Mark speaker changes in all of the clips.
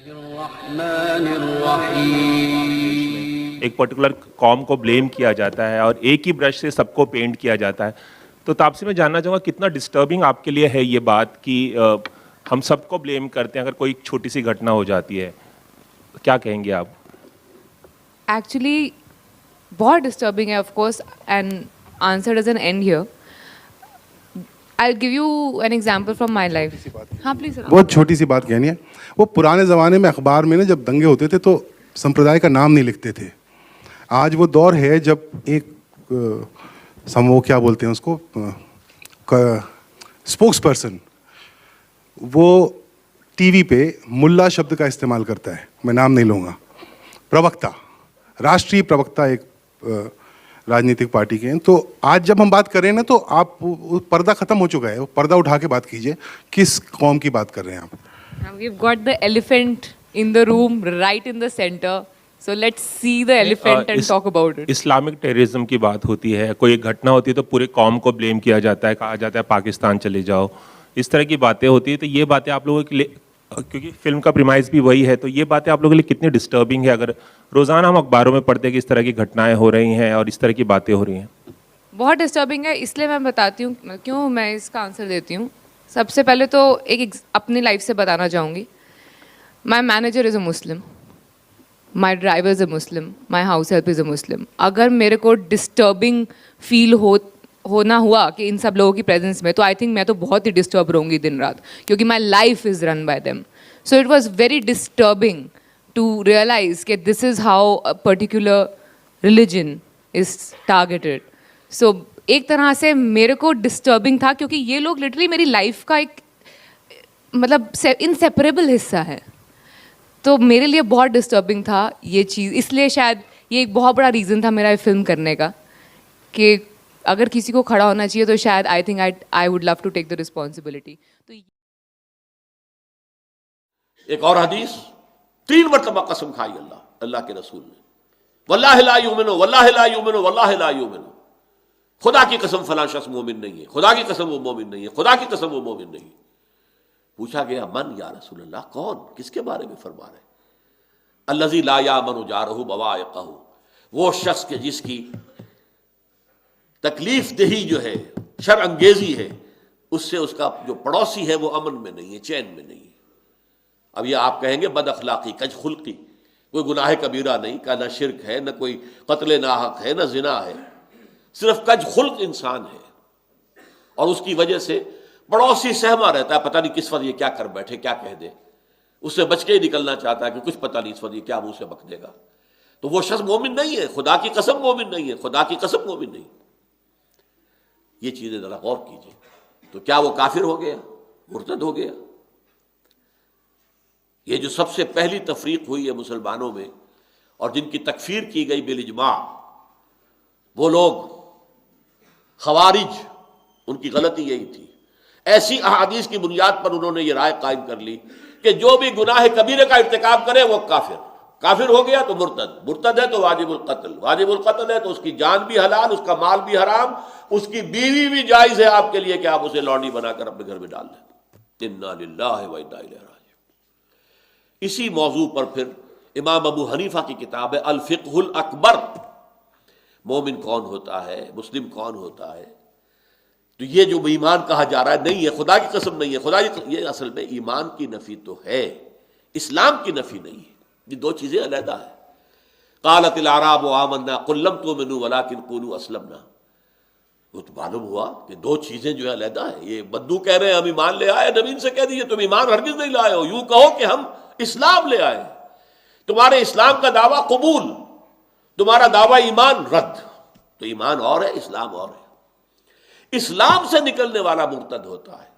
Speaker 1: الرحمن الرحیم.
Speaker 2: ایک پرٹیکولر قوم کو بلیم کیا جاتا ہے اور ایک ہی برش سے سب کو پینٹ کیا جاتا ہے. تو تاپسی میں جاننا چاہوں گا کتنا ڈسٹربنگ آپ کے لیے ہے یہ بات کہ ہم سب کو بلیم کرتے ہیں اگر کوئی چھوٹی سی گھٹنا ہو جاتی ہے. کیا کہیں گے آپ؟
Speaker 3: ایکچولی بہت ڈسٹربنگ ہے of course, and answer doesn't and here. I give you an example from my life. ہاں پلیز.
Speaker 4: بہت چھوٹی سی بات کہنی ہے. وہ پرانے زمانے میں اخبار میں نا جب دنگے ہوتے تھے تو سمپردائے کا نام نہیں لکھتے تھے. آج وہ دور ہے جب ایک وہ کیا بولتے ہیں اس کو, اسپوکس پرسن, وہ ٹی وی پہ ملا شبد کا استعمال کرتا ہے. میں نام نہیں لوں گا. پروکتا, راشٹریہ پروکتا ایک راجنیتک پارٹی کے ہیں. تو آج جب ہم بات کر رہے ہیں نا تو آپ پردہ ختم ہو چکا ہے. وہ پردہ اٹھا کے بات کیجئے. کس قوم کی بات کر رہے ہیں آپ؟
Speaker 3: We've got the elephant in the room, right in the center. So let's see the elephant and talk about it.
Speaker 2: Islamic terrorism کی بات ہوتی ہے, کوئی ایک گھٹنا ہوتی ہے تو پورے قوم کو بلیم کیا جاتا ہے, کہا جاتا ہے پاکستان چلے جاؤ, اس طرح کی باتیں ہوتی ہیں. تو یہ باتیں آپ لوگوں کے لیے, کیونکہ فلم کا پریمائز بھی وہی ہے, تو یہ باتیں آپ لوگوں کے لیے کتنی ڈسٹربنگ ہے اگر روزانہ ہم اخباروں میں پڑھتے ہیں کہ اس طرح کی گھٹنائیں ہو رہی ہیں اور اس طرح کی باتیں ہو رہی ہیں؟
Speaker 3: بہت ڈسٹربنگ ہے. اس لیے میں بتاتی ہوں کیوں میں اس کا آنسر دیتی ہوں. سب سے پہلے تو ایک اپنی لائف سے بتانا چاہوں گی. My manager is a Muslim, my driver is a Muslim, my house help is a Muslim. اگر میرے کو ڈسٹربنگ فیل ہونا ہوا کہ ان سب لوگوں کی پریزنس میں, تو آئی تھنک میں تو بہت ہی ڈسٹرب رہوں گی دن رات, کیونکہ my life is run by them. So it was very disturbing to realise کہ this is how a particular religion is targeted. So ایک طرح سے میرے کو ڈسٹربنگ تھا, کیونکہ یہ لوگ لٹرلی میری لائف کا ایک مطلب انسیپریبل حصہ ہے. تو میرے لیے بہت ڈسٹربنگ تھا یہ چیز. اس لیے شاید یہ ایک بہت بڑا ریزن تھا میرا فلم کرنے کا, کہ اگر کسی کو کھڑا ہونا چاہیے تو شاید I think I would love to take the responsibility. تو
Speaker 5: ایک اور حدیث 3 مرتبہ قسم کھائی اللہ کے رسول نے, واللہ لا یؤمن, واللہ لا یؤمن, واللہ لا یؤمن. خدا کی قسم فلاں شخص مومن نہیں ہے, خدا کی قسم وہ مومن نہیں ہے, خدا کی قسم وہ مومن نہیں ہے. پوچھا گیا من یا رسول اللہ, کون, کس کے بارے میں فرما رہے؟ الذی لا یامن جارہ بوائقہ, وہ شخص کے جس کی تکلیف دہی جو ہے, شر انگیزی ہے, اس سے اس کا جو پڑوسی ہے وہ امن میں نہیں ہے, چین میں نہیں ہے. اب یہ آپ کہیں گے بد اخلاقی, کج خلقی, کوئی گناہ کبیرہ نہیں کا, نہ شرک ہے, نہ کوئی قتل ناحق ہے, نہ زنا ہے, صرف کج خلق انسان ہے. اور اس کی وجہ سے پڑوسی سہما رہتا ہے, پتہ نہیں کس وقت یہ کیا کر بیٹھے, کیا کہہ دے. اس سے بچ کے ہی نکلنا چاہتا ہے کہ کچھ پتہ نہیں اس وقت یہ کیا منہ سے بک دے گا. تو وہ شخص مومن نہیں ہے, خدا کی قسم مومن نہیں ہے, خدا کی قسم مومن نہیں. یہ چیزیں ذرا غور کیجیے. تو کیا وہ کافر ہو گیا, مرتد ہو گیا؟ یہ جو سب سے پہلی تفریق ہوئی ہے مسلمانوں میں اور جن کی تکفیر کی گئی بالاجماع, وہ لوگ خوارج, ان کی غلطی یہی تھی. ایسی احادیث کی بنیاد پر انہوں نے یہ رائے قائم کر لی کہ جو بھی گناہ کبیرے کا ارتکاب کرے وہ کافر ہو گیا تو مرتد ہے تو واجب القتل ہے, تو اس کی جان بھی حلال, اس کا مال بھی حرام, اس کی بیوی بھی جائز ہے آپ کے لیے کہ آپ اسے لونڈی بنا کر اپنے گھر میں ڈال دیں. انا للہ و انا الیہ راجعون. اسی موضوع پر پھر امام ابو حنیفہ کی کتاب ہے الفقہ الاکبر, مومن کون ہوتا ہے, مسلم کون ہوتا ہے. تو یہ جو ایمان کہا جا رہا ہے نہیں ہے, خدا کی قسم نہیں ہے, یہ اصل میں ایمان کی نفی تو ہے, اسلام کی نفی نہیں ہے. یہ دو چیزیں علیحدہ ہیں. قالت الاعراب آمنا قل لم تؤمنوا ولکن قولوا اسلمنا. وہ تو معلوم ہوا کہ دو چیزیں جو ہے علیحدہ ہیں. یہ بدو کہہ رہے ہیں ہم ایمان لے آئے, نبی سے کہہ دیجیے تم ایمان ہرگز نہیں لائے ہو, یوں کہو کہ ہم اسلام لے آئے. تمہارے اسلام کا دعویٰ قبول, تمہارا دعویٰ ایمان رد. تو ایمان اور ہے, اسلام اور ہے. اسلام سے نکلنے والا مرتد ہوتا ہے.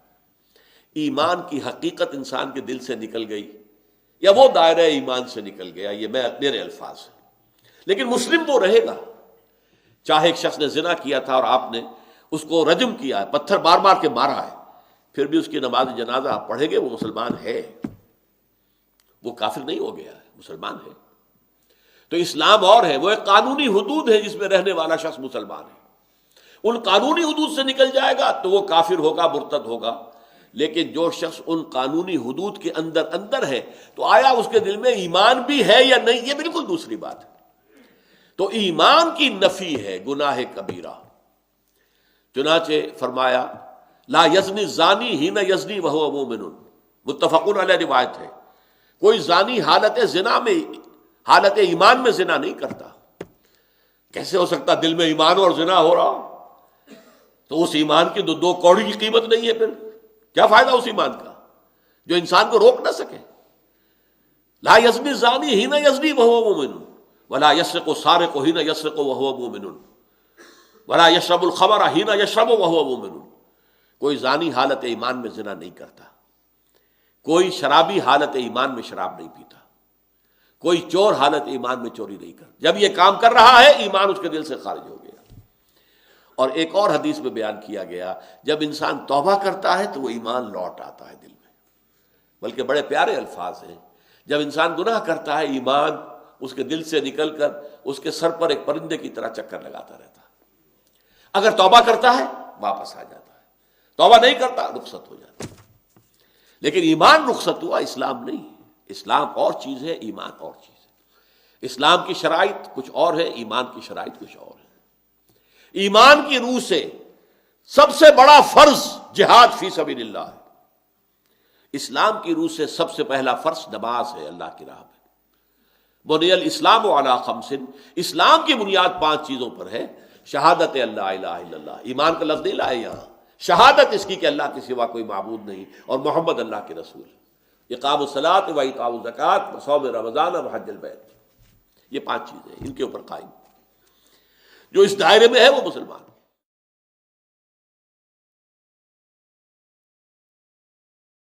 Speaker 5: ایمان کی حقیقت انسان کے دل سے نکل گئی یا وہ دائرہ ایمان سے نکل گیا, یہ میرے الفاظ ہیں. لیکن مسلم وہ رہے گا. چاہے ایک شخص نے زنا کیا تھا اور آپ نے اس کو رجم کیا ہے, پتھر مار مار کے مارا ہے, پھر بھی اس کی نماز جنازہ آپ پڑھیں گے, وہ مسلمان ہے, وہ کافر نہیں ہو گیا ہے, مسلمان ہے. تو اسلام اور ہے, وہ ایک قانونی حدود ہے جس میں رہنے والا شخص مسلمان ہے. ان قانونی حدود سے نکل جائے گا تو وہ کافر ہوگا, مرتد ہوگا. لیکن جو شخص ان قانونی حدود کے اندر اندر ہے تو آیا اس کے دل میں ایمان بھی ہے یا نہیں، یہ بالکل دوسری بات ہے۔ تو ایمان کی نفی ہے گناہ کبیرہ۔ چنانچہ فرمایا لا یزنی زانی حین یزنی وہو مومن، متفقن علیہ روایت ہے، کوئی زانی حالت زنا میں، حالت ایمان میں زنا نہیں کرتا۔ کیسے ہو سکتا دل میں ایمان اور زنا ہو رہا؟ تو اس ایمان کی دو کوڑی کی قیمت نہیں ہے، پھر کیا فائدہ اس ایمان کا جو انسان کو روک نہ سکے؟ لا یزنی زانی حین یزنی وہو مومن ولا یسرق السارق حین یسرق وہو مومن ولا یشرب الخمر حین یشرب وہو مومن۔ کوئی زانی حالت ایمان میں زنا نہیں کرتا، کوئی شرابی حالت ایمان میں شراب نہیں پیتا، کوئی چور حالت ایمان میں چوری نہیں کرتا۔ جب یہ کام کر رہا ہے ایمان اس کے دل سے خارج ہو گیا۔ اور ایک اور حدیث میں بیان کیا گیا جب انسان توبہ کرتا ہے تو وہ ایمان لوٹ آتا ہے دل میں، بلکہ بڑے پیارے الفاظ ہیں، جب انسان گناہ کرتا ہے ایمان اس کے دل سے نکل کر اس کے سر پر ایک پرندے کی طرح چکر لگاتا رہتا ہے۔ اگر توبہ کرتا ہے واپس آ جاتا ہے، توبہ نہیں کرتا رخصت ہو جاتا ہے۔ لیکن ایمان رخصت ہوا، اسلام نہیں۔ اسلام اور چیز ہے، ایمان اور چیز ہے۔ اسلام کی شرائط کچھ اور ہے، ایمان کی شرائط کچھ اور ہے۔ ایمان کی روح سے سب سے بڑا فرض جہاد فی سبیل اللہ ہے۔ اسلام کی روح سے سب سے پہلا فرض نماز ہے اللہ کی راہ میں۔ بنی الاسلام علی خمس، اسلام کی بنیاد 5 چیزوں پر ہے۔ شہادت اللہ الہ الا اللہ، ایمان کا لفظ نہیں لائے یہاں، شہادت اس کی کہ اللہ کے سوا کوئی معبود نہیں اور محمد اللہ کے رسول ہے۔ اقام الصلاۃ و ایتاء الزکوٰۃ و صوم رمضان و حج البیت، یہ 5 چیزیں ان کے اوپر قائم۔ جو اس دائرے میں ہے وہ مسلمان۔